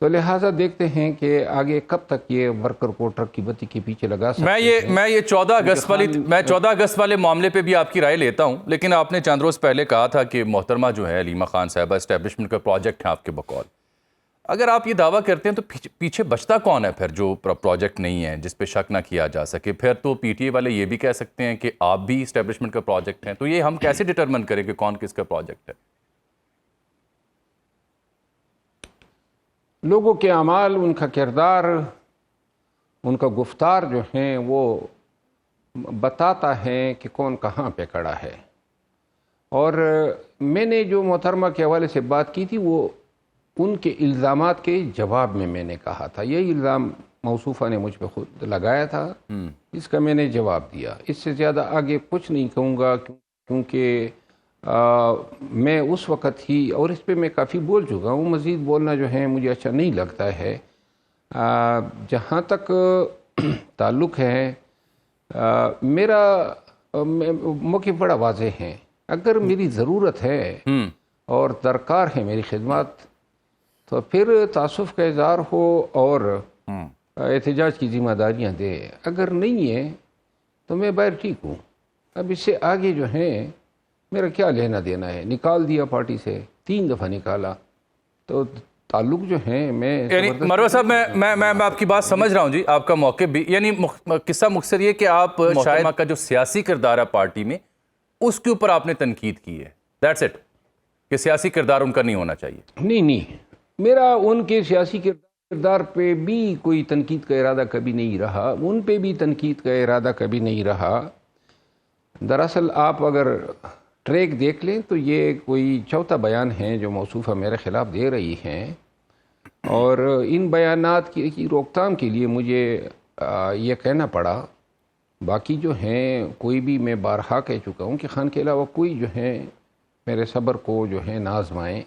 تو لہٰذا دیکھتے ہیں کہ آگے کب تک یہ ورکر کو ٹرک کی بتی کے پیچھے لگا سکتے ہیں۔ میں یہ 14 اگست والے معاملے پہ بھی آپ کی رائے لیتا ہوں، لیکن آپ نے چند روز پہلے کہا تھا کہ محترمہ جو ہے علیمہ خان صاحبہ اسٹیبلشمنٹ کا پروجیکٹ ہے آپ کے بقول۔ اگر آپ یہ دعویٰ کرتے ہیں تو پیچھے بچتا کون ہے پھر جو پروجیکٹ نہیں ہے جس پہ شک نہ کیا جا سکے؟ پھر تو پی ٹی اے والے یہ بھی کہہ سکتے ہیں کہ آپ بھی اسٹیبلشمنٹ کا پروجیکٹ ہیں، تو یہ ہم کیسے ڈٹرمن کریں کہ کون کس کا پروجیکٹ ہے؟ لوگوں کے اعمال، ان کا کردار، ان کا گفتار جو ہیں وہ بتاتا ہے کہ کون کہاں پہ کھڑا ہے۔ اور میں نے جو محترمہ کے حوالے سے بات کی تھی وہ ان کے الزامات کے جواب میں نے کہا تھا۔ یہی الزام موصوفہ نے مجھ پہ خود لگایا تھا، اس کا میں نے جواب دیا۔ اس سے زیادہ آگے کچھ نہیں کہوں گا، کیونکہ میں اس وقت ہی، اور اس پہ میں کافی بول چکا ہوں، مزید بولنا جو ہے مجھے اچھا نہیں لگتا ہے۔ جہاں تک تعلق ہے میرا موقف بڑا واضح ہے۔ اگر میری ضرورت ہے اور درکار ہے میری خدمات، تو پھر تعصب کا اظہار ہو اور احتجاج کی ذمہ داریاں دے۔ اگر نہیں ہے تو میں باہر ٹھیک ہوں۔ اب اس سے آگے جو ہے میرا کیا لینا دینا ہے؟ نکال دیا پارٹی سے، 3 دفعہ نکالا، تو تعلق جو ہے یعنی مروہ صاحب میں آپ کی بات سمجھ رہا ہوں جی، آپ کا موقف بھی، یعنی قصہ مختصر یہ کہ آپ محترمہ کا جو سیاسی کردار ہے پارٹی میں اس کے اوپر آپ نے تنقید کی ہے، دیٹس اٹ، کہ سیاسی کردار ان کا نہیں ہونا چاہیے۔ نہیں، میرا ان کے سیاسی کردار پہ بھی کوئی تنقید کا ارادہ کبھی نہیں رہا، ان پہ بھی تنقید کا ارادہ کبھی نہیں رہا۔ دراصل آپ اگر ٹریک دیکھ لیں تو یہ کوئی چوتھا بیان ہے جو موصوفہ میرے خلاف دے رہی ہیں، اور ان بیانات کی روک تھام کے لیے مجھے یہ کہنا پڑا۔ باقی جو ہیں کوئی بھی، میں بارہا کہہ چکا ہوں کہ خان کے علاوہ کوئی جو ہے میرے صبر کو جو ہے نہ آزمائیں،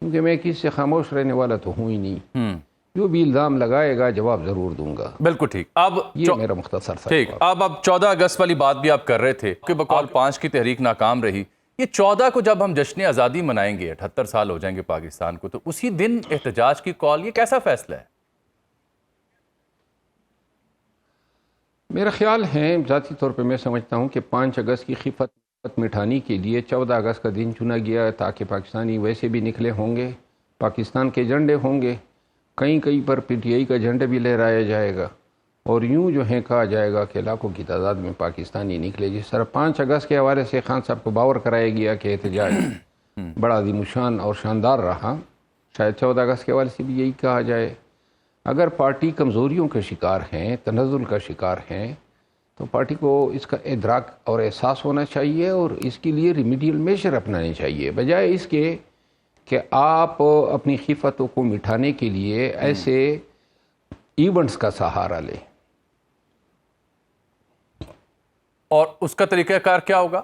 کیونکہ میں کسی سے خاموش رہنے والا تو ہوں ہی نہیں۔ جو بھی الزام لگائے گا جواب ضرور دوں گا۔ بالکل ٹھیک۔ اب یہ میرا مختصر سا ٹھیک، اب 14 اگست والی بات بھی آپ کر رہے تھے کہ بقول 5 کی تحریک ناکام رہی۔ یہ 14 کو جب ہم جشن آزادی منائیں گے، 78 سال ہو جائیں گے پاکستان کو، تو اسی دن احتجاج کی کال، یہ کیسا فیصلہ ہے؟ میرا خیال ہے، ذاتی طور پہ میں سمجھتا ہوں کہ 5 اگست کی خفت مٹھانے کے لیے 14 اگست کا دن چنا گیا، تاکہ پاکستانی ویسے بھی نکلے ہوں گے، پاکستان کے جھنڈے ہوں گے، کہیں پر پی ٹی آئی کا جھنڈا بھی لہرایا جائے گا، اور یوں جو ہے کہا جائے گا کہ لاکھوں کی تعداد میں پاکستانی نکلے۔ جس طرح 5 اگست کے حوالے سے خان صاحب کو باور کرایا گیا کہ احتجاج بڑا عظیم الشان اور شاندار رہا، شاید 14 اگست کے حوالے سے بھی یہی کہا جائے۔ اگر پارٹی کمزوریوں کا شکار ہیں، تنزل کا شکار ہیں، تو پارٹی کو اس کا ادراک اور احساس ہونا چاہیے، اور اس کے لیے ریمیڈیل میجر اپنانے چاہیے، بجائے اس کے کہ آپ اپنی خفتوں کو مٹھانے کے لیے ایسے ایونٹس کا سہارا لیں۔ اور اس کا طریقہ کار کیا ہوگا؟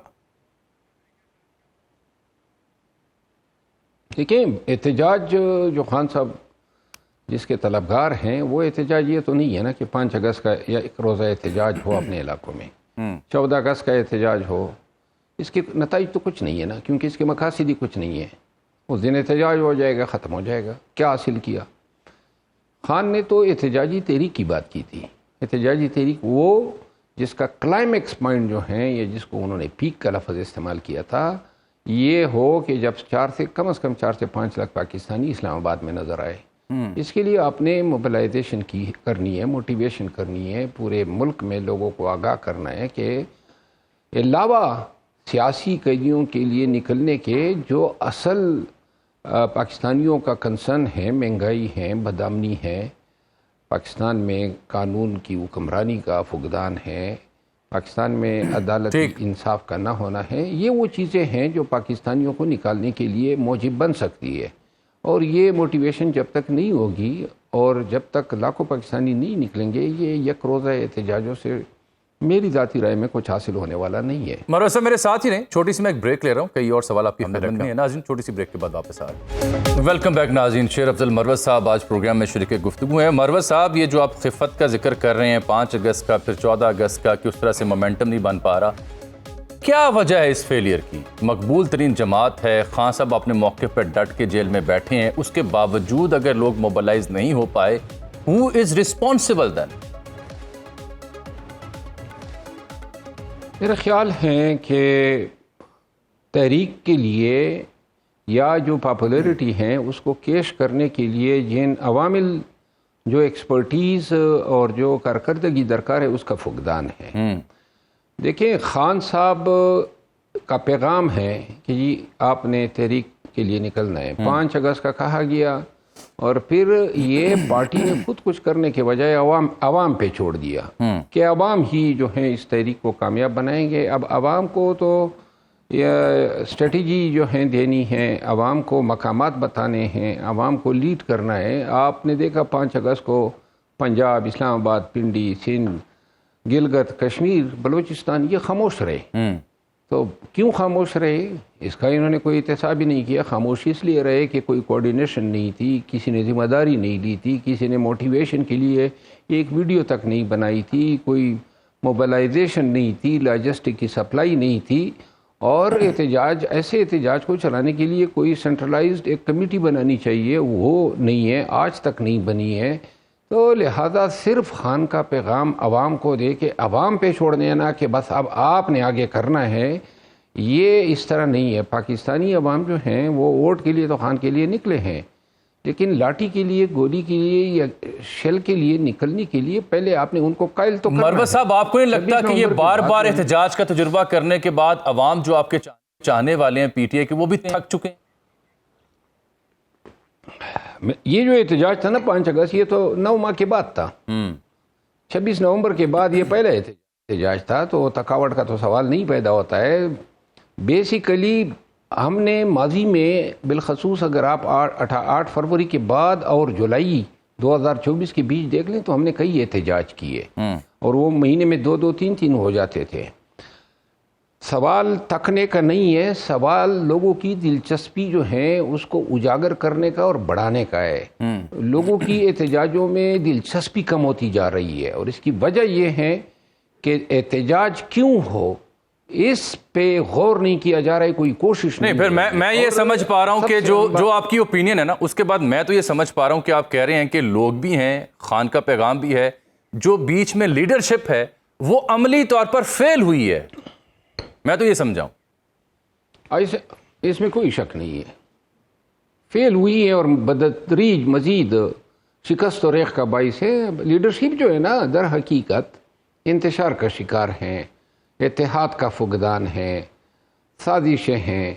دیکھیں، احتجاج جو خان صاحب جس کے طلبگار ہیں، وہ احتجاج یہ تو نہیں ہے نا کہ 5 اگست کا یا ایک روزہ احتجاج ہو اپنے علاقوں میں، 14 اگست کا احتجاج ہو، اس کے نتائج تو کچھ نہیں ہے نا، کیونکہ اس کے مقاصد ہی کچھ نہیں ہے۔ اس دن احتجاج ہو جائے گا، ختم ہو جائے گا، کیا حاصل کیا؟ خان نے تو احتجاجی تحریک کی بات کی تھی۔ احتجاجی تحریک وہ جس کا کلائمیکس پوائنٹ جو ہیں، یا جس کو انہوں نے پیک کا لفظ استعمال کیا تھا، یہ ہو کہ جب کم از کم 4 سے 5 لاکھ پاکستانی اسلام آباد میں نظر آئے۔ اس کے لیے آپ نے موبلائزیشن کرنی ہے، موٹیویشن کرنی ہے، پورے ملک میں لوگوں کو آگاہ کرنا ہے کہ علاوہ سیاسی قیدیوں کے لیے نکلنے کے جو اصل پاکستانیوں کا کنسرن ہے، مہنگائی ہے، بدامنی ہے، پاکستان میں قانون کی حکمرانی کا فقدان ہے، پاکستان میں عدالت انصاف کا نہ ہونا ہے، یہ وہ چیزیں ہیں جو پاکستانیوں کو نکالنے کے لیے موجب بن سکتی ہے۔ اور یہ موٹیویشن جب تک نہیں ہوگی اور جب تک لاکھوں پاکستانی نہیں نکلیں گے، یہ یک روزہ احتجاجوں سے میری ذاتی رائے میں کچھ حاصل ہونے والا نہیں ہے۔ مروہ صاحب میرے ساتھ ہی رہیں، چھوٹی سی میں ایک بریک لے رہا ہوں، کئی اور سوال آپ کی خدمت میں ہیں ناظرین، چھوٹی سی بریک کے بعد واپس آ رہے ہیں۔ ویلکم بیک ناظرین، شیر افضل مروہ صاحب آج پروگرام میں شریک گفتگو ہیں۔ مروہ صاحب، یہ جو آپ خفت کا ذکر کر رہے ہیں 5 اگست کا، پھر 14 اگست کا، کہ اس طرح سے مومنٹم نہیں بن پا رہا، کیا وجہ ہے اس فیلئر کی؟ مقبول ترین جماعت ہے، خان صاحب اپنے موقع پر ڈٹ کے جیل میں بیٹھے ہیں، اس کے باوجود اگر لوگ موبلائز نہیں ہو پائے، who is responsible then؟ میرا خیال ہے کہ تحریک کے لیے یا جو پاپولیرٹی ہیں اس کو کیش کرنے کے لیے جن عوامل جو ایکسپرٹیز اور جو کارکردگی درکار ہے اس کا فقدان ہے۔ دیکھیں، خان صاحب کا پیغام ہے کہ جی آپ نے تحریک کے لیے نکلنا ہے، 5 اگست کا کہا گیا، اور پھر یہ پارٹی نے خود کچھ کرنے کے بجائے عوام پہ چھوڑ دیا کہ عوام ہی جو ہیں اس تحریک کو کامیاب بنائیں گے۔ اب عوام کو تو اسٹریٹجی جو ہیں دینی ہے، عوام کو مقامات بتانے ہیں، عوام کو لیڈ کرنا ہے۔ آپ نے دیکھا 5 اگست کو پنجاب، اسلام آباد، پنڈی، سندھ، گلگت، کشمیر، بلوچستان یہ خاموش رہے۔ تو کیوں خاموش رہے؟ اس کا انہوں نے کوئی احتساب ہی نہیں کیا۔ خاموش اس لیے رہے کہ کوئی کوارڈینیشن نہیں تھی، کسی نے ذمہ داری نہیں لی تھی، کسی نے موٹیویشن کے لیے ایک ویڈیو تک نہیں بنائی تھی، کوئی موبلائزیشن نہیں تھی، لاجسٹک کی سپلائی نہیں تھی، اور ایسے احتجاج کو چلانے کے لیے کوئی سینٹرلائزڈ ایک کمیٹی بنانی چاہیے، وہ نہیں ہے، آج تک نہیں بنی ہے۔ تو لہذا صرف خان کا پیغام عوام کو دے کے عوام پہ چھوڑ دینا کہ بس اب آپ نے آگے کرنا ہے، یہ اس طرح نہیں ہے۔ پاکستانی عوام جو ہیں وہ ووٹ کے لیے تو خان کے لیے نکلے ہیں، لیکن لاٹھی کے لیے، گولی کے لیے یا شیل کے لیے نکلنے کے لیے پہلے آپ نے ان کو قائل تو کرنا ہے۔ مروت صاحب، آپ کو نہیں لگتا کہ یہ بار بار احتجاج کا تجربہ کرنے کے بعد عوام جو آپ کے چاہنے والے ہیں پی ٹی آئی کے، وہ بھی تھک چکے ہیں؟ یہ جو احتجاج تھا نا 5 اگست، یہ تو 9 ماہ کے بعد تھا۔ 26 نومبر کے بعد یہ پہلا احتجاج تھا، تو تھکاوٹ کا تو سوال نہیں پیدا ہوتا ہے۔ بیسیکلی ہم نے ماضی میں بالخصوص اگر آپ 8 فروری کے بعد اور جولائی 2024 کے بیچ دیکھ لیں تو ہم نے کئی احتجاج کیے، اور وہ مہینے میں 2 3 ہو جاتے تھے۔ سوال تھکنے کا نہیں ہے، سوال لوگوں کی دلچسپی جو ہے اس کو اجاگر کرنے کا اور بڑھانے کا ہے۔ لوگوں کی احتجاجوں میں دلچسپی کم ہوتی جا رہی ہے، اور اس کی وجہ یہ ہے کہ احتجاج کیوں ہو اس پہ غور نہیں کیا جا رہا ہے، کوئی کوشش نہیں۔ پھر میں یہ سمجھ پا رہا ہوں کہ جو آپ کی اوپینین ہے نا، اس کے بعد میں تو یہ سمجھ پا رہا ہوں کہ آپ کہہ رہے ہیں کہ لوگ بھی ہیں، خان کا پیغام بھی ہے، جو بیچ میں لیڈرشپ ہے وہ عملی طور پر فیل ہوئی ہے، میں تو یہ سمجھاؤں۔ اس میں کوئی شک نہیں ہے، فیل ہوئی ہے، اور بدتدریج مزید شکست و ریغ کا باعث ہے۔ لیڈرشپ جو ہے نا در حقیقت انتشار کا شکار ہیں، اتحاد کا فقدان ہے، سازشیں ہیں،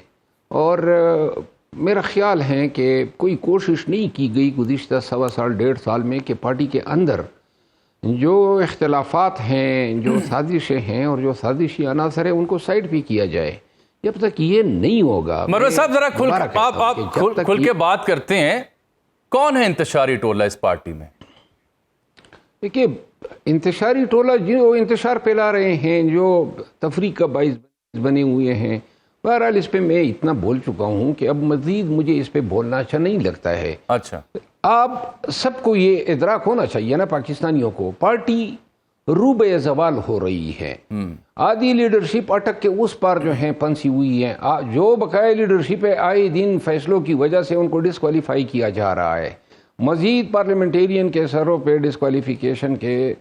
اور میرا خیال ہے کہ کوئی کوشش نہیں کی گئی گزشتہ 1.25 سال 1.5 سال میں کہ پارٹی کے اندر جو اختلافات ہیں، جو سازشیں ہیں اور جو سازشی عناصر ہیں ان کو سائڈ پہ کیا جائے۔ جب تک یہ نہیں ہوگا، مروت صاحب ذرا آپ کھل کے بات کرتے ہیں، کون ہے انتشاری ٹولہ اس پارٹی میں؟ دیکھیے، انتشاری ٹولہ جو انتشار پھیلا رہے ہیں، جو تفریق کا باعث بنے ہوئے ہیں، بہرحال اس پہ میں اتنا بول چکا ہوں کہ اب مزید مجھے اس پہ بولنا اچھا نہیں لگتا ہے۔ اچھا، آپ سب کو یہ ادراک ہونا چاہیے نا، پاکستانیوں کو، پارٹی روبے زوال ہو رہی ہے۔ آدھی لیڈرشپ اٹک کے اس پار جو ہیں پنسی ہوئی ہیں، جو بقایا لیڈرشپ ہے آئے دن فیصلوں کی وجہ سے ان کو ڈسکوالیفائی کیا جا رہا ہے۔ مزید پارلیمنٹیرین کے سروں پہ ڈسکوالیفیکیشن کے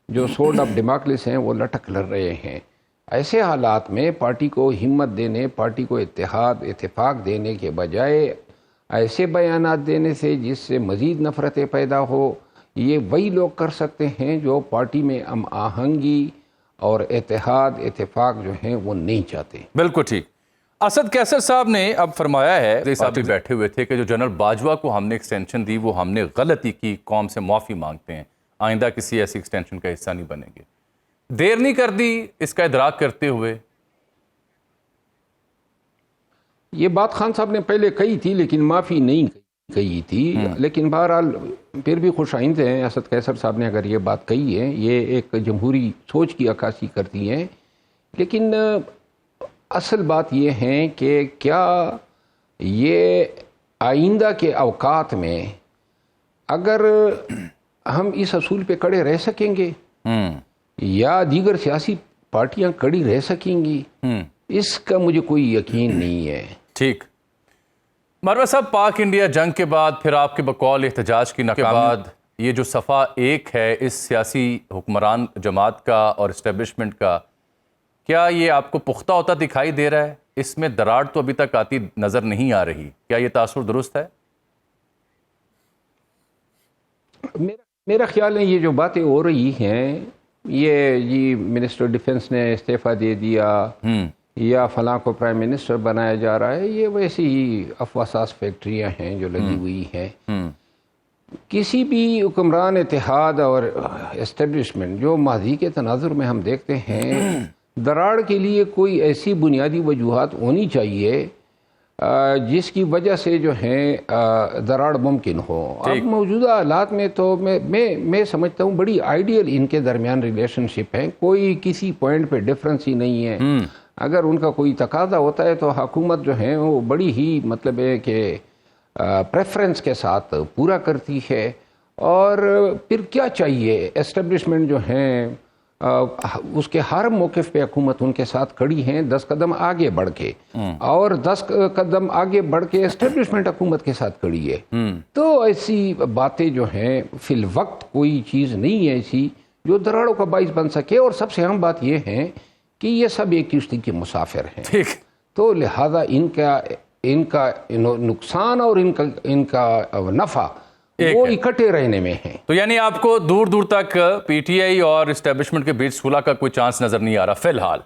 جو سورڈ آف ڈیموکریسی ہیں وہ لٹک لڑ رہے ہیں۔ ایسے حالات میں پارٹی کو ہمت دینے، پارٹی کو اتفاق دینے کے بجائے ایسے بیانات دینے سے جس سے مزید نفرتیں پیدا ہو، یہ وہی لوگ کر سکتے ہیں جو پارٹی میں ہم آہنگی اور اتفاق جو ہیں وہ نہیں چاہتے۔ بالکل ٹھیک۔ اسد قیصر صاحب نے اب فرمایا ہے، صاحب بھی بیٹھے ہوئے تھے، کہ جو جنرل باجوہ کو ہم نے ایکسٹینشن دی وہ ہم نے غلطی کی، قوم سے معافی مانگتے ہیں، آئندہ کسی ایسی ایکسٹینشن کا حصہ نہیں بنیں گے۔ دیر نہیں کر دی اس کا ادراک کرتے ہوئے؟ یہ بات خان صاحب نے پہلے کہی تھی لیکن معافی نہیں کہی تھی، لیکن بہرحال پھر بھی خوش آئند ہیں اسد قیصر صاحب نے اگر یہ بات کہی ہے، یہ ایک جمہوری سوچ کی عکاسی کرتی ہیں۔ لیکن اصل بات یہ ہے کہ کیا یہ آئندہ کے اوقات میں اگر ہم اس اصول پہ کڑے رہ سکیں گے یا دیگر سیاسی پارٹیاں کڑی رہ سکیں گی؟ اس کا مجھے کوئی یقین نہیں ہے. ٹھیک. مروہ صاحب، پاک انڈیا جنگ کے بعد پھر آپ کے بقول احتجاج کی ناکامی کے بعد یہ جو صفحہ ایک ہے اس سیاسی حکمران جماعت کا اور اسٹیبلشمنٹ کا، کیا یہ آپ کو پختہ ہوتا دکھائی دے رہا ہے؟ اس میں دراڑ تو ابھی تک آتی نظر نہیں آ رہی، کیا یہ تاثر درست ہے؟ میرا خیال ہے یہ جو باتیں ہو رہی ہیں، یہ منسٹر ڈیفنس نے استعفیٰ دے دیا یا فلاں کو پرائم منسٹر بنایا جا رہا ہے، یہ ویسی ہی افواساس فیکٹریاں ہیں جو لگی ہوئی ہیں. کسی بھی حکمران اتحاد اور اسٹیبلشمنٹ جو ماضی کے تناظر میں ہم دیکھتے ہیں، دراڑ کے لیے کوئی ایسی بنیادی وجوہات ہونی چاہیے جس کی وجہ سے جو ہیں دراڑ ممکن ہو. اب موجودہ حالات میں تو میں سمجھتا ہوں بڑی آئیڈیل ان کے درمیان ریلیشن شپ ہے، کوئی کسی پوائنٹ پہ ڈفرنس ہی نہیں ہے. اگر ان کا کوئی تقاضا ہوتا ہے تو حکومت جو ہے وہ بڑی ہی مطلب ہے کہ پریفرنس کے ساتھ پورا کرتی ہے. اور پھر کیا چاہیے، اسٹیبلشمنٹ جو ہیں اس کے ہر موقف پہ حکومت ان کے ساتھ کھڑی ہیں 10 قدم آگے بڑھ کے، اور 10 قدم آگے بڑھ کے اسٹیبلشمنٹ حکومت کے ساتھ کھڑی ہے. تو ایسی باتیں جو ہیں فی الوقت کوئی چیز نہیں ہے ایسی جو دراڑوں کا باعث بن سکے. اور سب سے اہم بات یہ ہے کہ یہ سب ایک کشتی کے مسافر ہیں، تو لہذا ان کا نقصان اور ان کا نفع وہ اکٹھے رہنے میں ہیں. تو یعنی آپ کو دور دور تک پی ٹی آئی اور اسٹیبلشمنٹ کے بیچ صلح کا کوئی چانس نظر نہیں آ رہا فی الحال؟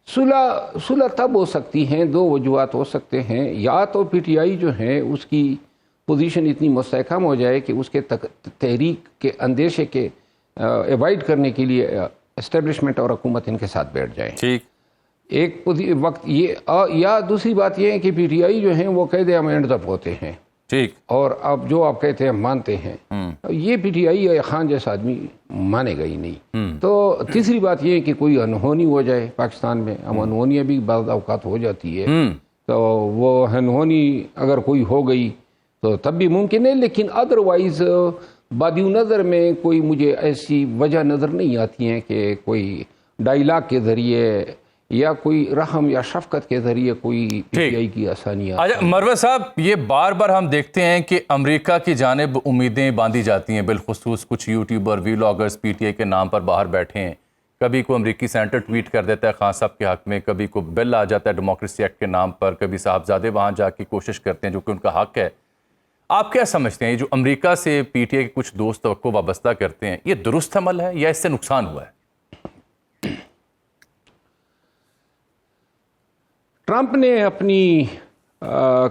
صلح تب ہو سکتی ہیں، دو وجوہات ہو سکتے ہیں. یا تو پی ٹی آئی جو ہے اس کی پوزیشن اتنی مستحکم ہو جائے کہ اس کے تحریک کے اندیشے کے ایوائڈ کرنے کے لیے اسٹیبلشمنٹ اور حکومت ان کے ساتھ بیٹھ جائیں. ٹھیک. ایک وقت یہ، یا دوسری بات یہ ہے کہ پی ٹی آئی جو ہیں وہ قید امانت ضبط ہوتے ہیں. ٹھیک. اور اب جو آپ کہتے ہیں مانتے ہیں، یہ پی ٹی آئی خان جیسا آدمی مانے گا ہی نہیں. تو تیسری بات یہ ہے کہ کوئی انہونی ہو جائے پاکستان میں، انہونیاں بھی بعض اوقات ہو جاتی ہے، تو وہ انہونی اگر کوئی ہو گئی تو تب بھی ممکن ہے. لیکن ادروائز بادی نظر میں کوئی مجھے ایسی وجہ نظر نہیں آتی ہیں کہ کوئی ڈائلاگ کے ذریعے یا کوئی رحم یا شفقت کے ذریعے کوئی پی ٹی آئی کی آسانیاں. مروہ صاحب، یہ بار بار ہم دیکھتے ہیں کہ امریکہ کی جانب امیدیں باندھی جاتی ہیں، بالخصوص کچھ یوٹیوبر ویلاگرز پی ٹی آئی کے نام پر باہر بیٹھے ہیں. کبھی کوئی امریکی سینیٹر ٹویٹ کر دیتا ہے خان صاحب کے حق میں، کبھی کوئی بل آ جاتا ہے ڈیموکریسی ایکٹ کے نام پر، کبھی صاحبزادے وہاں جا کے کوشش کرتے ہیں جو کہ ان کا حق ہے. آپ کیا سمجھتے ہیں یہ جو امریکہ سے پی ٹی آئی کے کچھ دوست توقع وابستہ کرتے ہیں، یہ درست عمل ہے یا اس سے نقصان ہوا ہے؟ ٹرمپ نے اپنی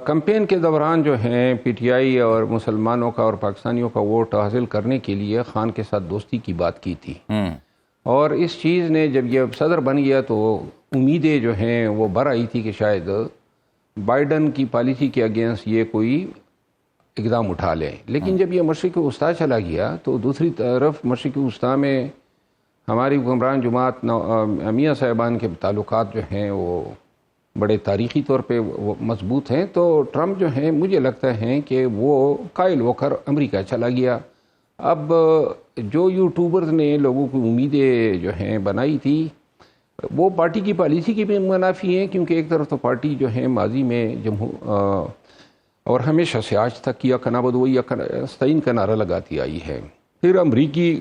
کمپین کے دوران جو ہیں پی ٹی آئی اور مسلمانوں کا اور پاکستانیوں کا ووٹ حاصل کرنے کے لیے خان کے ساتھ دوستی کی بات کی تھی. اور اس چیز نے جب یہ صدر بن گیا تو امیدیں جو ہیں وہ بڑھ آئی تھی کہ شاید بائیڈن کی پالیسی کے اگینسٹ یہ کوئی اقدام اٹھا لیں. لیکن جب یہ مشرقی وسطیٰ چلا گیا تو دوسری طرف مشرقی وسطیٰ میں ہماری حکمران جماعت میاں صاحبان کے تعلقات جو ہیں وہ بڑے تاریخی طور پہ وہ مضبوط ہیں. تو ٹرمپ جو ہیں مجھے لگتا ہے کہ وہ قائل ہو کر امریکہ چلا گیا. اب جو یوٹیوبرز نے لوگوں کی امیدیں جو ہیں بنائی تھی وہ پارٹی کی پالیسی کی بھی منافی ہیں، کیونکہ ایک طرف تو پارٹی جو ہے ماضی میں اور ہمیشہ سے آج تک یا کنابد و یا استعین کا نعرہ لگاتی آئی ہے. پھر امریکی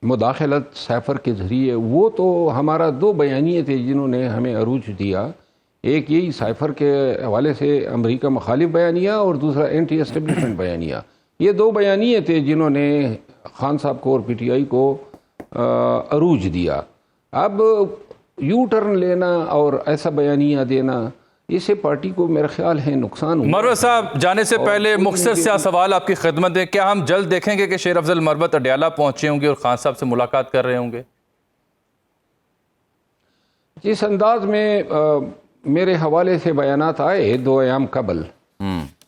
مداخلت سائفر کے ذریعے، وہ تو ہمارا دو بیانیے تھے جنہوں نے ہمیں عروج دیا. ایک یہی سائفر کے حوالے سے امریکہ مخالف بیانیہ اور دوسرا اینٹی اسٹیبلشمنٹ بیانیہ. یہ دو بیانیے تھے جنہوں نے خان صاحب کو اور پی ٹی آئی کو عروج دیا. اب یو ٹرن لینا اور ایسا بیانیہ دینا، اس سے پارٹی کو میرا خیال ہے نقصان ہوا. مروت صاحب جانے سے پہلے مختصر سا سوال آپ کی خدمت ہے، کیا ہم جلد دیکھیں گے کہ شیر افضل مروت اڈیالہ پہنچے ہوں گے اور خان صاحب سے ملاقات کر رہے ہوں گے؟ جس انداز میں میرے حوالے سے بیانات آئے 2 ایام قبل،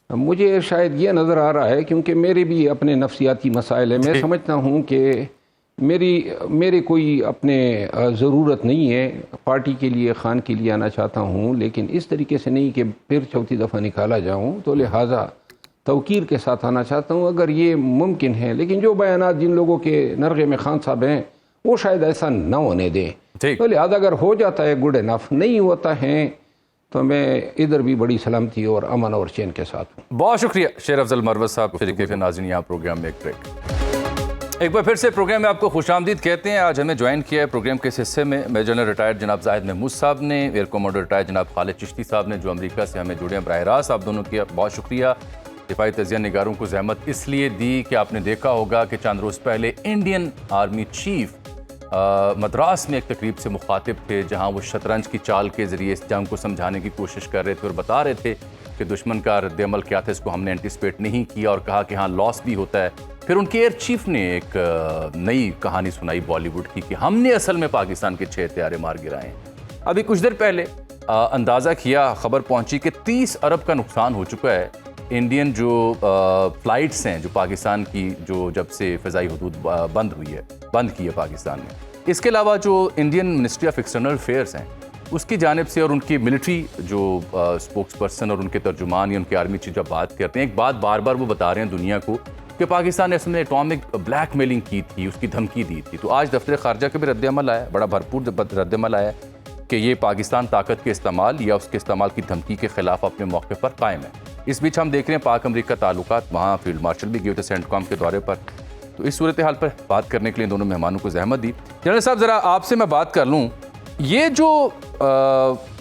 مجھے شاید یہ نظر آ رہا ہے، کیونکہ میرے بھی اپنے نفسیاتی مسائل ہیں. میں سمجھتا ہوں کہ میرے کوئی اپنے ضرورت نہیں ہے، پارٹی کے لیے خان کے لیے آنا چاہتا ہوں، لیکن اس طریقے سے نہیں کہ پھر چوتھی دفعہ نکالا جاؤں. تو لہٰذا توقیر کے ساتھ آنا چاہتا ہوں اگر یہ ممکن ہے. لیکن جو بیانات جن لوگوں کے نرغے میں خان صاحب ہیں وہ شاید ایسا نہ ہونے دیں. ٹھیک. تو لہٰذا اگر ہو جاتا ہے گڈ انف، نہیں ہوتا ہے تو میں ادھر بھی بڑی سلامتی اور امن اور چین کے ساتھ ہوں. بہت شکریہ شیر افضل مروت صاحب. طریقے کے ناظرین، یہاں پروگرام میں ایک بریک. ایک بار پھر سے پروگرام میں آپ کو خوش آمدید کہتے ہیں. آج ہمیں جوائن کیا ہے پروگرام کے اس حصے میں میجر جنرل ریٹائرڈ جناب زاہد محمود صاحب نے، ایئر کمانڈر ریٹائرڈ جناب خالد چشتی صاحب نے، جو امریکہ سے ہمیں جڑے ہیں براہ راست. آپ دونوں کی بہت شکریہ. دفاعی تجزیہ نگاروں کو زحمت اس لیے دی کہ آپ نے دیکھا ہوگا کہ چند روز پہلے انڈین آرمی چیف مدراس میں ایک تقریب سے مخاطب تھے، جہاں وہ شطرنج کی چال کے ذریعے اس جنگ کو سمجھانے کی کوشش کر رہے تھے اور بتا رہے تھے کہ دشمن کا رد عمل کیا تھا، اس کو ہم نے اینٹیسپیٹ نہیں کیا، اور کہا کہ ہاں لاس بھی ہوتا ہے. پھر ان کے ایئر چیف نے ایک نئی کہانی سنائی بالی ووڈ کی کہ ہم نے اصل میں پاکستان کے 6 طیارے مار گرائے ہیں. ابھی کچھ دیر پہلے اندازہ کیا، خبر پہنچی کہ 30 ارب کا نقصان ہو چکا ہے. انڈین جو فلائٹس ہیں جو پاکستان کی، جو جب سے فضائی حدود بند کی ہے پاکستان نے. اس کے علاوہ جو Indian ministry of external affairs ہیں اس کی جانب سے، اور ان کی ملٹری جو اسپوکس پرسن اور ان کے ترجمان یا ان کے آرمی چیف جب بات کرتے ہیں، ایک بات بار بار وہ بتا رہے ہیں دنیا کو کہ پاکستان نے اصل میں اٹامک بلیک میلنگ کی تھی، اس کی دھمکی دی تھی. تو آج دفتر خارجہ کا بھی رد عمل آیا، بڑا بھرپور رد عمل آیا کہ یہ پاکستان طاقت کے استعمال یا اس کے استعمال کی دھمکی کے خلاف اپنے موقع پر قائم ہے. اس بیچ ہم دیکھ رہے ہیں پاک امریکہ تعلقات، وہاں فیلڈ مارشل بھی گئے تھے سینٹ کام کے دورے پر. تو اس صورتحال پر بات کرنے کے لیے دونوں مہمانوں کو زحمت دی. جنرل صاحب، ذرا آپ سے میں بات کر لوں، یہ جو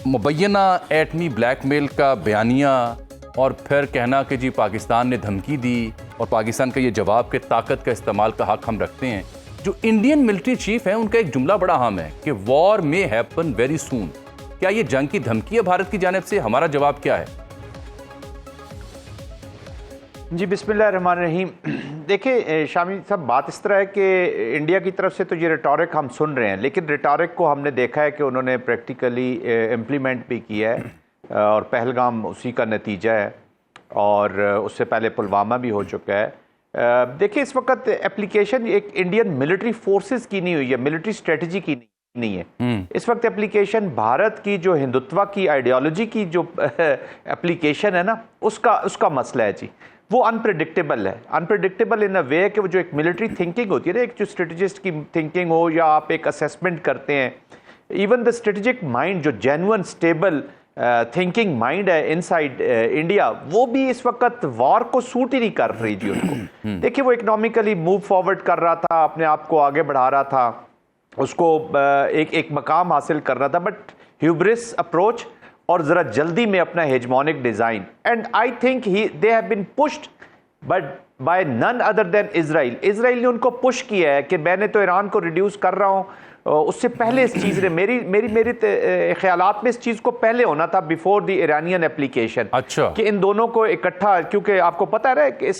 مبینہ ایٹمی بلیک میل کا بیانیہ اور پھر کہنا کہ جی پاکستان نے دھمکی دی اور پاکستان کا یہ جواب کہ طاقت کا استعمال کا حق ہم رکھتے ہیں، جو انڈین ملٹری چیف ہیں ان کا ایک جملہ بڑا اہم ہے کہ وار میں ہیپن ویری سون. کیا یہ جنگ کی دھمکی ہے بھارت کی جانب سے؟ ہمارا جواب کیا ہے؟ جی بسم اللہ الرحمن الرحیم. دیکھیں شامی صاحب، بات اس طرح ہے کہ انڈیا کی طرف سے تو یہ ریٹورک ہم سن رہے ہیں، لیکن ریٹورک کو ہم نے دیکھا ہے کہ انہوں نے پریکٹیکلی امپلیمنٹ بھی کیا ہے، اور پہلگام اسی کا نتیجہ ہے، اور اس سے پہلے پلوامہ بھی ہو چکا ہے. دیکھیں اس وقت اپلیکیشن ایک انڈین ملٹری فورسز کی نہیں ہوئی ہے، ملٹری اسٹریٹجی کی نہیں ہے. اس وقت اپلیکیشن بھارت کی جو ہندوتوا کی آئیڈیالوجی کی جو اپلیکیشن ہے نا، اس کا مسئلہ ہے. جی وہ انپریڈکٹیبل ہے. انپریڈکٹیبل ان اے وے کہ وہ جو ایک ملٹری تھنکنگ ہوتی ہے نا، ایک جو اسٹریٹجسٹ کی تھنکنگ ہو یا آپ ایک اسیسمنٹ کرتے ہیں، ایون دا اسٹریٹجک مائنڈ جو جینون اسٹیبل تھنکنگ مائنڈ ہے ان سائڈ انڈیا، وہ بھی اس وقت وار کو سوٹ ہی نہیں کر رہی جی ان کو. دیکھیے وہ اکنامکلی موو فارورڈ کر رہا تھا، اپنے آپ کو آگے بڑھا رہا تھا، اس کو ایک مقام حاصل کر رہا تھا، بٹ ہیوبرس اپروچ اور ذرا جلدی میں اپنا hegemonic design. And I think they have been pushed but by none other than Israel. Israel نے ان کو پش کیا ہے کہ میں نے تو ایران کو ریڈیوس کر رہا ہوں. اس سے پہلے اس چیز نے میری خیالات میں اس چیز کو پہلے ہونا تھا، بیفور دی ایرانین اپلیکیشن. اچھا، کہ ان دونوں کو اکٹھا، کیونکہ آپ کو پتہ ہے کہ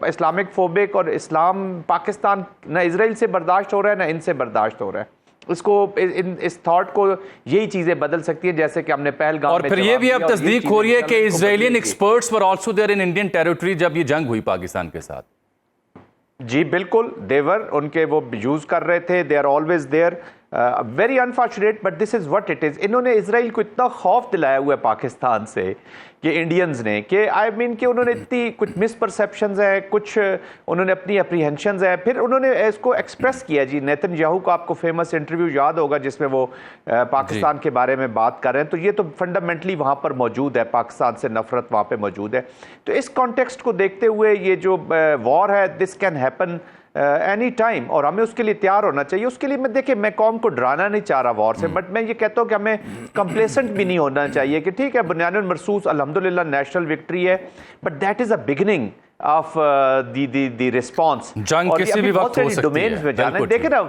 اسلامک فوبک اور اسلام پاکستان نہ اسرائیل سے برداشت ہو رہا ہے نہ ان سے برداشت ہو رہا ہے. اس تھاٹ کو یہی چیزیں بدل سکتی ہیں، جیسے کہ ہم نے پہلگام اور پھر یہ بھی اب تصدیق ہو رہی ہے کہ Israelian experts were also there in Indian territory جب یہ جنگ ہوئی پاکستان کے ساتھ. جی بالکل، دیور ان کے وہ یوز کر رہے تھے، they are always there. Very unfortunate but this is what it is. انہوں نے اسرائیل کو اتنا خوف دلایا ہوا ہے پاکستان سے کہ انڈینز نے، کہ آئی مین کہ انہوں نے اتنی کچھ مس پرسیپشنز ہیں، کچھ انہوں نے اپنی اپریہنشنز ہیں. پھر انہوں نے اس کو ایکسپریس کیا. جی نیتن یاہو کا آپ کو فیمس انٹرویو یاد ہوگا جس میں وہ پاکستان کے بارے میں بات کر رہے ہیں. تو یہ تو فنڈامنٹلی وہاں پر موجود ہے، پاکستان سے نفرت وہاں پہ موجود ہے. تو اس کانٹیکسٹ کو دیکھتے ہوئے یہ جو وار ہے، this can happen any time, اور ہمیں اس کے لیے تیار ہونا چاہیے. اس کے لیے میں قوم کو ڈرانا نہیں چاہ رہا وار سے، بٹ میں یہ کہتا ہوں کہ ہمیں کمپلیسنٹ بھی نہیں ہونا چاہیے کہ ٹھیک ہے بنیان المرصوص الحمدللہ نیشنل وکٹری ہے، but that is a beginning of the response. جنگ کسی بھی وقت ہو سکتی ہے. دیکھیں نا،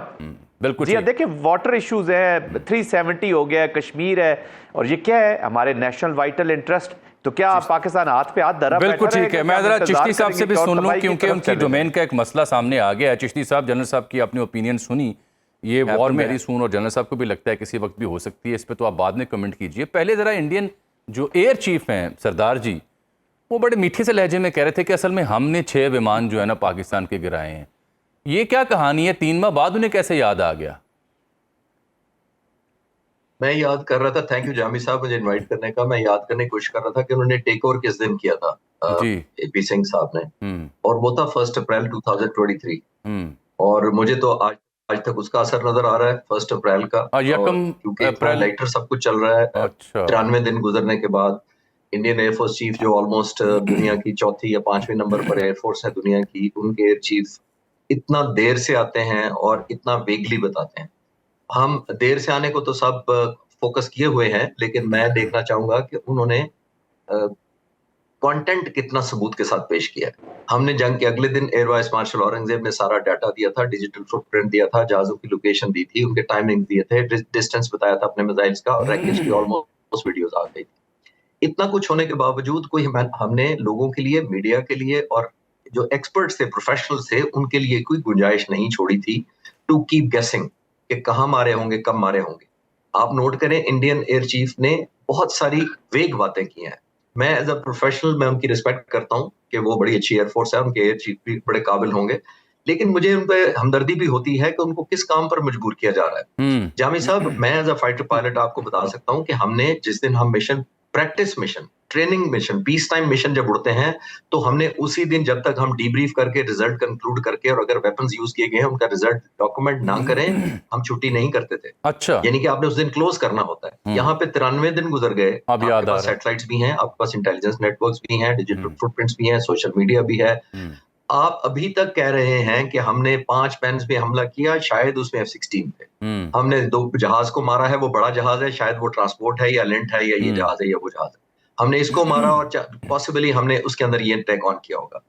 بالکل جی دیکھیں واٹر ایشوز ہیں، 370 ہو گیا، کشمیر ہے، اور یہ کیا ہے ہمارے نیشنل وائٹل انٹرسٹ. تو کیا پاکستان ہاتھ پہ ہاتھ دھرا بیٹھا رہے گا؟ بالکل ٹھیک ہے. میں ذرا چشتی صاحب سے بھی سن لوں کیونکہ ان کی ڈومین کا ایک مسئلہ سامنے آ گیا ہے. چشتی صاحب، جنرل صاحب کی اپنی اوپینین سنی، یہ وار میری سون، اور جنرل صاحب کو بھی لگتا ہے کسی وقت بھی ہو سکتی ہے. اس پہ تو آپ بعد میں کمنٹ کیجئے. پہلے ذرا انڈین جو ایئر چیف ہیں سردار جی، وہ بڑے میٹھے سے لہجے میں کہہ رہے تھے کہ اصل میں ہم نے 6 ومان جو ہے نا پاکستان کے گرائے ہیں. یہ کیا کہانی ہے؟ 3 ماہ بعد انہیں کیسے یاد آ گیا؟ میں یاد کر رہا تھا، تھینک یو جامی صاحب مجھے انوائٹ کرنے کا. میں یاد کرنے کی کوشش کر رہا تھا کہ انہوں نے ٹیک اوور کس دن کیا تھا اے پی سنگھ صاحب نے، اور وہ تھا 1 اپریل 2023. اور مجھے تو آج آج تک اس کا اثر نظر آ رہا ہے 1 اپریل کا, یکم کیونکہ اپریل لائٹر سب کچھ چل رہا ہے. اچھا 93 دن گزرنے کے بعد انڈین ایئر فورس چیف جو آلموسٹ دنیا کی 4 یا 5 نمبر پر ایئر فورس ہے دنیا کی, ان کے ایئر چیف اتنا دیر سے آتے ہیں اور اتنا ویگلی بتاتے ہیں. ہم دیر سے آنے کو تو سب فوکس کیے ہوئے ہیں, لیکن میں دیکھنا چاہوں گا کہ انہوں نے کانٹینٹ کتنا ثبوت کے ساتھ پیش کیا ہے. ہم نے جنگ کے اگلے دن ایئر وائس مارشل اورنگزیب نے سارا ڈیٹا دیا تھا, ڈیجیٹل فٹ پرنٹ دیا تھا, جہازوں کی لوکیشن دی تھی, ان کے ٹائمنگ دیے تھے, ڈسٹینس بتایا تھا اپنے میزائلز کا, اور ریکیج کی آلموسٹ ویڈیوز آ گئی تھی. اتنا کچھ ہونے کے باوجود کوئی ہم نے لوگوں کے لیے, میڈیا کے لیے اور جو ایکسپرٹس تھے, پروفیشنلز تھے, ان کے لیے کوئی گنجائش نہیں چھوڑی تھی ٹو کیپ گیسنگ کہ کہاں مارے ہوں گے, کب مارے ہوں گے. آپ نوٹ کریں انڈین ایئر چیف نے بہت ساری ویگ باتیں کی ہیں. میں ایز اے پروفیشنل میں ان کی ریسپیکٹ کرتا ہوں کہ وہ بڑی اچھی ایئر فورس ہے, ان کے ایئر چیف بھی بڑے قابل ہوں گے, لیکن مجھے ان پہ ہمدردی بھی ہوتی ہے کہ ان کو کس کام پر مجبور کیا جا رہا ہے. جامی صاحب, میں ایز اے فائٹر پائلٹ آپ کو بتا سکتا ہوں کہ ہم نے جس دن ہم mission, practice mission, training mission, پیس ٹائم مشن جب اڑتے ہیں تو ہم نے اسی دن جب تک ہم ڈی بریف کر کے ریزلٹ کنکلوڈ کر کے, اور اگر ویپنز یوز کیے گئے ہیں ان کا ریزلٹ ڈاکومنٹ نہ کریں, ہم چھٹی نہیں کرتے تھے. اچھا, یعنی کہ آپ نے اس دن کلوز کرنا ہوتا ہے. یہاں پہ 93 دن گزر گئے, اب یاد آپ کے آ پاس رہا ہے. سیٹلائٹس بھی ہیں, آپ کے پاس انٹیلیجنس نیٹ ورکس بھی ہیں, ڈیجیٹل فٹ پرنٹس بھی ہیں, سوشل میڈیا بھی ہے. آپ ابھی تک کہہ رہے ہیں کہ ہم نے 5 پینس پہ حملہ کیا, شاید اس میں F-16 تھے. ہم نے 2 جہاز کو مارا ہے, وہ بڑا جہاز ہے, شاید وہ ٹرانسپورٹ ہے یا لینٹ ہے یا یہ جہاز ہے یا وہ جہاز ہے. ہم نے اس کو مارا اور پاسبلی ہم نے اس کے اندر یہ ٹیک آن کیا ہوگا.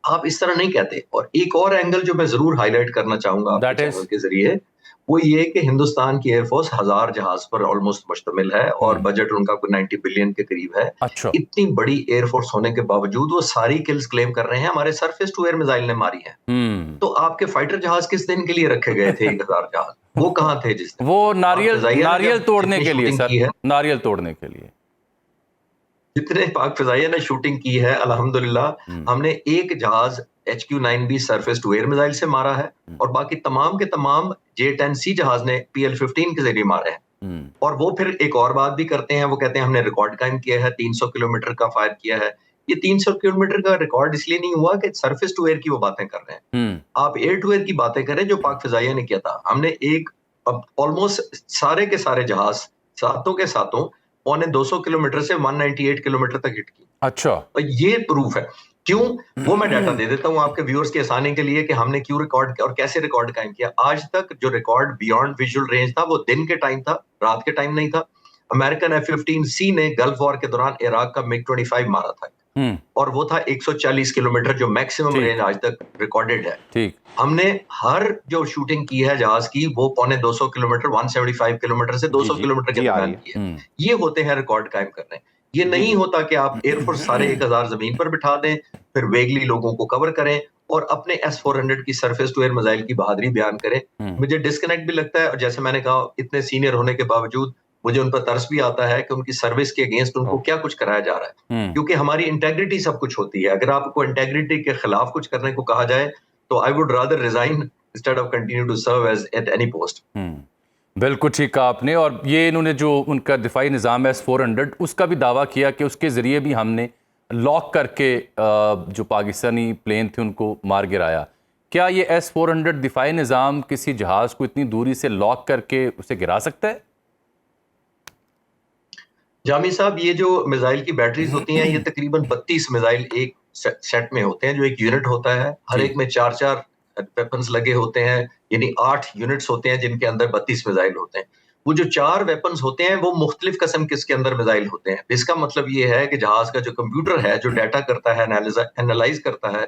آپ اس طرح نہیں کہتے. اور ایک اور اینگل جو میں ضرور ہائی لائٹ کرنا چاہوں گا آپ کے چینل کے ذریعے, وہ یہ کہ ہندوستان کی ایئر فورس 1000 جہاز پر آلموسٹ مشتمل ہے, اور بجٹ ان کا کوئی 90 بلین کے قریب ہے. اتنی بڑی ایئر فورس ہونے کے باوجود وہ ساری کلز کلیم کر رہے ہیں ہمارے سرفیس ٹو ایئر میزائل نے ماری ہیں. تو آپ کے فائٹر جہاز کس دن کے لیے رکھے گئے تھے 1000 جہاز؟ وہ کہاں تھے جس دن؟ وہ ناریل توڑنے کے لیے سر, ناریل توڑنے کے لیے جتنے پاک فضائیہ نے شوٹنگ کی ہے الحمدللہ, ہم نے ایک جہاز HQ-9B surface to year missile سے مارا ہے, اور باقی تمام کے تمام J-10C جہاز نے PL-15 کے ذریعے مارے ہیں. اور وہ پھر ایک اور بات بھی کرتے ہیں, وہ کہتے ہیں ہم نے ریکارڈ قائم کیا ہے, 300 کلومیٹر کا فائر کیا ہے. یہ 300 کلومیٹر کا ریکارڈ اس لیے نہیں ہوا کہ سرفیس ٹو ایئر کی وہ باتیں کر رہے ہیں. آپ ایئر ٹو ایئر کی باتیں کریں جو پاک فضائیہ نے کیا تھا. ہم نے ایک آلموسٹ سارے کے سارے جہاز ساتوں کے ساتوں 200 کلومیٹر سے 198 کلومیٹر تک ہٹ کی. اچھا, یہ پروف ہے. کیوں؟ وہ میں ڈیٹا دے دیتا ہوں آپ کے ویورز کے آسانی کے لیے کہ ہم نے کیوں ریکارڈ اور کیسے ریکارڈ قائم کیا. آج تک جو ریکارڈ بیونڈ ویژول رینج تھا وہ دن کے ٹائم تھا, رات کے ٹائم نہیں تھا. امریکن F-15C نے گلف وار کے دوران عراق کا MiG-25 مارا تھا, اور وہ تھا 140 کلومیٹر, جو میکسیمم رینج آج تک ریکارڈڈ ہے. ہم نے ہر جو شوٹنگ کی ہے جہاز کی وہ 250 کلومیٹر, 175 کلومیٹر سے 200 کلومیٹر کے درمیان کی ہے. یہ ہوتے ہیں ریکارڈ قائم کرنے. یہ نہیں ہوتا کہ آپ ایئر فورس سارے 1000 زمین پر بٹھا دیں, پھر ویگلی لوگوں کو کور کریں اور اپنے S-400 کی سرفیس ٹو ایئر میزائل کی بہادری بیان کریں. مجھے ڈسکنیکٹ بھی لگتا ہے, اور جیسے میں نے کہا اتنے سینئر ہونے کے باوجود مجھے ان پر ترس بھی آتا ہے کہ ان کی سروس کے اگینسٹ ان کو کیا کچھ کرایا جا رہا ہے, کیونکہ ہماری انٹیگریٹی سب کچھ ہوتی ہے. اگر آپ کو انٹیگریٹی کے خلاف کچھ کرنے کو کہا جائے تو I would rather resign instead of continue to serve as at any post. بالکل ٹھیک کہا آپ نے. اور یہ انہوں نے جو ان کا دفاعی نظام ہے S-400, اس کا بھی دعویٰ کیا کہ اس کے ذریعے بھی ہم نے لاک کر کے جو پاکستانی پلین تھے ان کو مار گرایا. کیا یہ S-400 دفاعی نظام کسی جہاز کو اتنی دوری سے لاک کر کے اسے گرا سکتا ہے؟ جامی صاحب, یہ جو میزائل کی بیٹریز ہوتی ہیں یہ تقریباً 32 میزائل ایک سیٹ میں ہوتے ہیں, جو ایک یونٹ ہوتا ہے. ہر ایک میں 4 ویپنز لگے ہوتے ہیں, یعنی 8 یونٹس ہوتے ہیں جن کے اندر 32 میزائل ہوتے ہیں. وہ جو 4 ویپنز ہوتے ہیں وہ مختلف قسم کے اس کے اندر میزائل ہوتے ہیں. اس کا مطلب یہ ہے کہ جہاز کا جو کمپیوٹر ہے جو ڈیٹا کرتا ہے, انالائز کرتا ہے,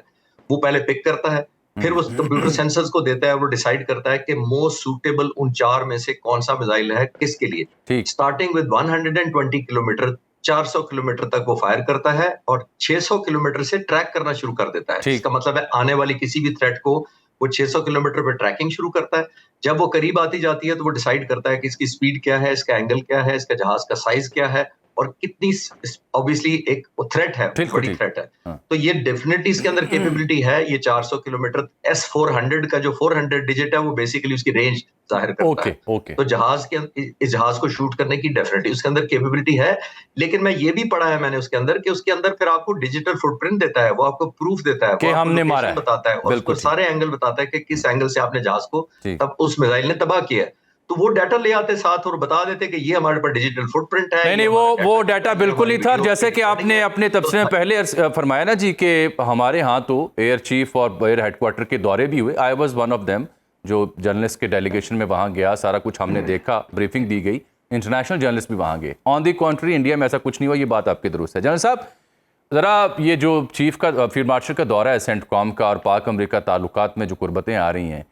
وہ پہلے پک کرتا ہے, پھر وہ کمپیوٹر سینسرز کو دیتا ہے, وہ ڈیسائیڈ کرتا ہے کہ موسٹ سوٹیبل ان 4 میں سے کون سا میزائل ہے کس کے لیے. سٹارٹنگ ود 120 کلومیٹر 400 کلومیٹر تک وہ فائر کرتا ہے, اور 600 کلومیٹر سے ٹریک کرنا شروع کر دیتا ہے. اس کا مطلب ہے آنے والی کسی بھی تھریٹ کو وہ 600 کلومیٹر پہ ٹریکنگ شروع کرتا ہے. جب وہ قریب آتی جاتی ہے تو وہ ڈیسائیڈ کرتا ہے کہ اس کی سپیڈ کیا ہے, اس کا اینگل کیا ہے, اس کا جہاز کا سائز کیا ہے, اور کتنی obviously ایک تھریٹ ہے, بڑی تھریٹ ہے. تو یہ ڈیفینیٹلی اس کے اندر کیپیبلٹی ہے. یہ 400 کلومیٹر S-400 کا جو 400 ڈیجٹ ہے وہ بیسیکلی اس کی رینج ظاہر کرتا ہے. تو جہاز کے اس جہاز کو شوٹ کرنے کی ڈیفینیٹلی اس کے اندر کیپیبلٹی ہے. لیکن میں یہ بھی پڑھا ہے میں نے اس کے اندر کہ اس کے اندر پھر آپ کو ڈیجیٹل فٹ پرنٹ دیتا ہے, وہ آپ کو پروف دیتا ہے, کہ ہم نے مارا ہے, بتاتا ہے, اور اس کو سارے اینگل بتاتا ہے کہ کس اینگل سے آپ نے جہاز کو تب اس میزائل نے تباہ کیا ہے. تو وہ ڈیٹا لے آتے ساتھ اور بتا دیتے کہ یہ ہمارے پر ڈیجیٹل فٹ پرنٹ ہے. نہیں وہ ڈیٹا بالکل نہیں تھا. جیسے کہ آپ نے اپنے تبصرے میں پہلے فرمایا نا جی کہ ہمارے ہاں تو ایئر چیف اور ایئر ہیڈ کوارٹر کے دورے بھی ہوئے. I was one of them, جو جرنلسٹ کے ڈیلیگیشن میں وہاں گیا, سارا کچھ ہم نے دیکھا, بریفنگ دی گئی, انٹرنیشنل جرنلسٹ بھی وہاں گئے. آن دی کنٹری انڈیا میں ایسا کچھ نہیں ہوا, یہ بات آپ کی درست ہے. جنرل صاحب ذرا یہ جو چیف کا فیلڈ مارشل کا دورہ ہے سینٹ کام کا, اور پاک امریکہ تعلقات میں جو قربتیں آ رہی ہیں,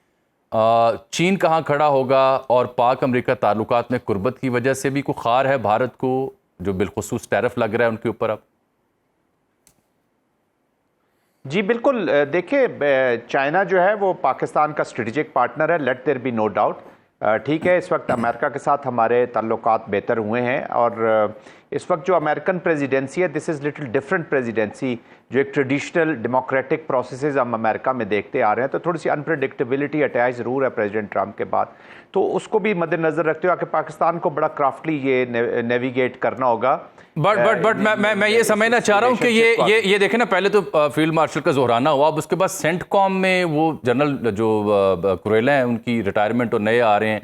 چین کہاں کھڑا ہوگا, اور پاک امریکہ تعلقات میں قربت کی وجہ سے بھی کوئی خار ہے بھارت کو جو بالخصوص ٹیرف لگ رہا ہے ان کے اوپر اب؟ جی بالکل, دیکھیں چائنا جو ہے وہ پاکستان کا اسٹریٹجک پارٹنر ہے, let there be no doubt. ٹھیک ہے, اس وقت امریکہ کے ساتھ ہمارے تعلقات بہتر ہوئے ہیں, اور اس وقت جو امریکن پریزیڈنسی ہے دس از لٹل ڈفرینٹ پریزیڈنسی. جو ایک ٹریڈیشنل ڈیموکریٹک پروسیسز ہم امریکہ میں دیکھتے آ رہے ہیں, تو تھوڑی سی انپریڈکٹیبلٹی اٹیچ ضرور ہے پریزیڈنٹ ٹرمپ کے بعد. تو اس کو بھی مد نظر رکھتے ہوئے کہ پاکستان کو بڑا کرافٹلی یہ نیویگیٹ کرنا ہوگا. بٹ میں یہ سمجھنا چاہ رہا ہوں کہ یہ دیکھیں نا, پہلے تو فیلڈ مارشل کا ظہرانہ ہوا, اب اس کے بعد سینٹ کام میں وہ جنرل جو کوریلا ہیں ان کی ریٹائرمنٹ اور نئے آ رہے ہیں,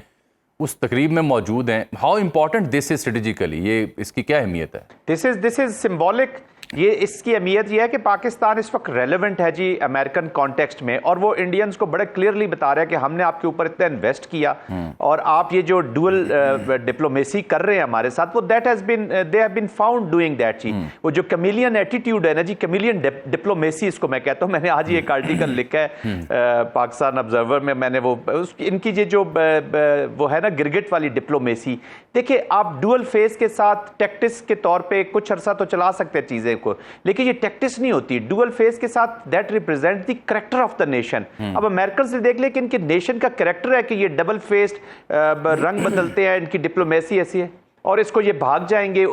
اس تقریب میں موجود ہیں. How important this is strategically, یہ اس کی کیا اہمیت ہے؟ دس از سمبولک. یہ اس کی اہمیت یہ ہے کہ پاکستان اس وقت ریلیونٹ ہے جی امریکن کانٹیکسٹ میں, اور وہ انڈینز کو بڑے کلیئرلی بتا رہا ہے کہ ہم نے آپ کے اوپر اتنا انویسٹ کیا, اور آپ یہ جو ڈوئل ڈپلومیسی کر رہے ہیں ہمارے ساتھ, وہ that has been they have been found doing that. جی وہ جو کمیلین ایٹیٹیوڈ ہے نا جی, کمیلین ڈپلومیسی اس کو میں کہتا ہوں. میں نے آج یہ ایک آرٹیکل لکھا ہے پاکستان آبزرور میں, میں نے وہ ان کی جو وہ ہے نا گرگٹ والی ڈپلومیسی. دیکھیں آپ ڈوئل فیس کے ساتھ ٹیکٹس کے طور پہ کچھ عرصہ تو چلا سکتے ہیں چیزیں کو, لیکن یہ ٹیکٹس نہیں ہوتی. ڈوئل فیس کے ساتھ that represent the character of the nation. اب امریکن سے دیکھ لیں کہ ان کے نیشن کا کریکٹر ہے کہ یہ ڈبل فیسڈ رنگ بدلتے ہیں, ان کی ڈپلومیسی ایسی ہے, اور اس کو یہ بھاگ جائیں گے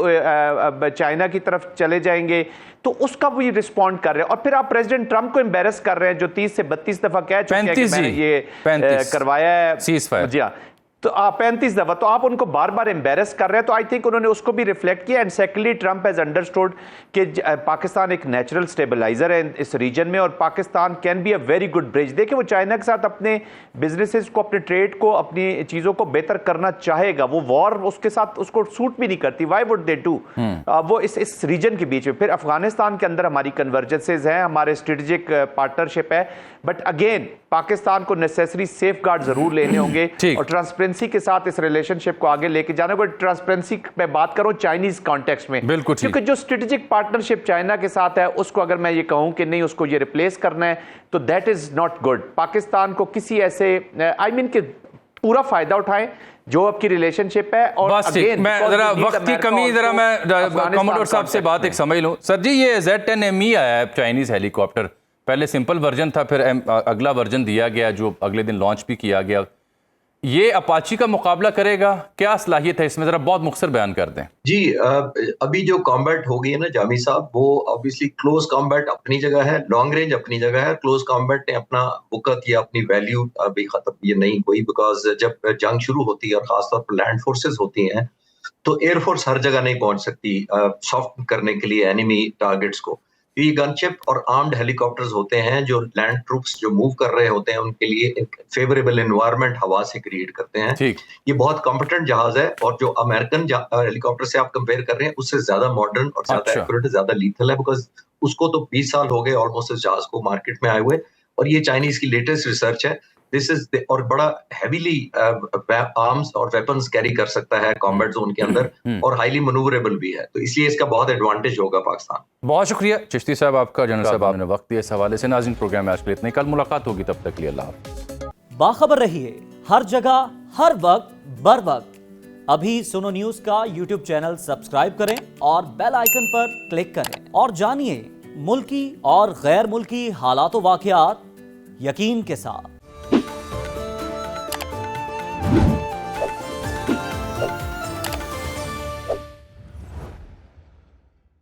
چائنا کی طرف چلے جائیں گے, تو اس کا بھی رسپونڈ کر رہے ہیں. اور پھر آپ پریزیڈنٹ ٹرمپ کو امبیرس کر رہے ہیں جو 30 سے 32 دفعہ کہہ چکے ہیں کہ میں نے یہ کروایا ہے. جی ہاں, تو 35 دفعہ, تو آپ ان کو بار بار امبیرس کر رہے ہیں. تو آئی تھنک انہوں نے اس کو بھی ریفلیکٹ کیا. And secondly Trump has understood کہ پاکستان ایک نیچرل سٹیبلائزر ہے اس ریجن میں, اور Pakistan can be a very good bridge. دیکھیں وہ چائنا کے ساتھ اپنے بزنسز کو, اپنے ٹریڈ کو, اپنی چیزوں کو بہتر کرنا چاہے گا. وہ وار اس کے ساتھ اس کو سوٹ بھی نہیں کرتی. وائی وڈ دے ڈو, وہ اس ریجن کے بیچ میں. پھر افغانستان کے اندر ہماری کنورجنسز ہیں, ہمارے اسٹریٹجک پارٹنرشپ ہے, بٹ اگین پاکستان کو نیسیسری سیف گارڈ ضرور لینے ہوں گے, اور ٹرانسپیرنسی کے ساتھ اس ریلیشن شپ کو آگے لے کے جانا ہوگا. ٹرانسپیرنسی میں بات کروں چائنیز کانٹیکسٹ میں, کیونکہ جو اسٹریٹجک پارٹنرشپ چائنا کے ساتھ ہے اس کو اگر میں یہ کہوں کہ نہیں اس کو یہ ریپلیس کرنا ہے, تو that is not good. Pakistan کو کسی ایسے آئی مین کہ پورا فائدہ اٹھائیں جو آپ کی ریلیشن شپ ہے. اور بس میں ذرا وقت کی کمی, ذرا میں کموڈور صاحب سے بات ایک سمجھ لوں. سر جی یہ Z-10ME آیا ہے چائنیز ہیلی کاپٹر, پہلے سمپل ورژن تھا, پھر اگلا ورژن دیا گیا جو اگلے دن لانچ بھی کیا گیا. یہ اپاچی کا مقابلہ کرے گا, کیا صلاحیت ہے اس میں, ذرا بہت مختصر بیان کر دیں. جی ابھی جو کامبیٹ ہو گئی ہے نا جامی صاحب, وہ obviously کلوز کامبیٹ اپنی جگہ ہے, لانگ رینج اپنی جگہ ہے. کلوز کامبیٹ نے اپنا وقت یا اپنی ویلیو ابھی ختم یہ نہیں کوئی, بیکاز جب جنگ شروع ہوتی ہے اور خاص طور پر لینڈ فورسز ہوتی ہیں تو ایئر فورس ہر جگہ نہیں پہنچ سکتی سافٹ کرنے کے لیے اینیمی ٹارگیٹس کو. یہ گن شپ اور آرمڈ ہیلی کاپٹرز ہوتے ہیں جو لینڈ ٹروپس جو موو کر رہے ہوتے ہیں ان کے لیے ایک فیوریبل انوائرمنٹ ہوا سے کریٹ کرتے ہیں. یہ بہت کمپیٹنٹ جہاز ہے, اور جو امریکن ہیلی کاپٹر سے آپ کمپیئر کر رہے ہیں اس سے زیادہ ماڈرن اور زیادہ ایکوریٹ, زیادہ لیتھل ہے, بیکاز اس کو تو 20 سال ہو گئے آلموسٹ اس جہاز کو مارکیٹ میں آئے ہوئے, اور یہ چائنیز کی لیٹسٹ ریسرچ ہے. دس از اور بڑا ہیویلی آرمز اور ویپنز کیری کر سکتا ہے کامبیٹ زون کے اندر, اور ہائیلی منووریبل بھی ہے, تو اس لیے اس کا بہت ایڈوانٹیج ہوگا پاکستان. بہت شکریہ چشتی صاحب آپ کا, جنرل صاحب آپ نے وقت دیا اس حوالے سے. ناظرین پروگرام میں آج کے لیے اتنے, کل ملاقات ہوگی, تب تک کے لیے اللہ حافظ. باخبر رہیے ہر جگہ ہر وقت بر وقت. ابھی سنو نیوز کا یوٹیوب چینل سبسکرائب کریں اور بیل آئیکن پر کلک کریں, اور جانیے ملکی اور غیر ملکی حالات و واقعات یقین کے ساتھ.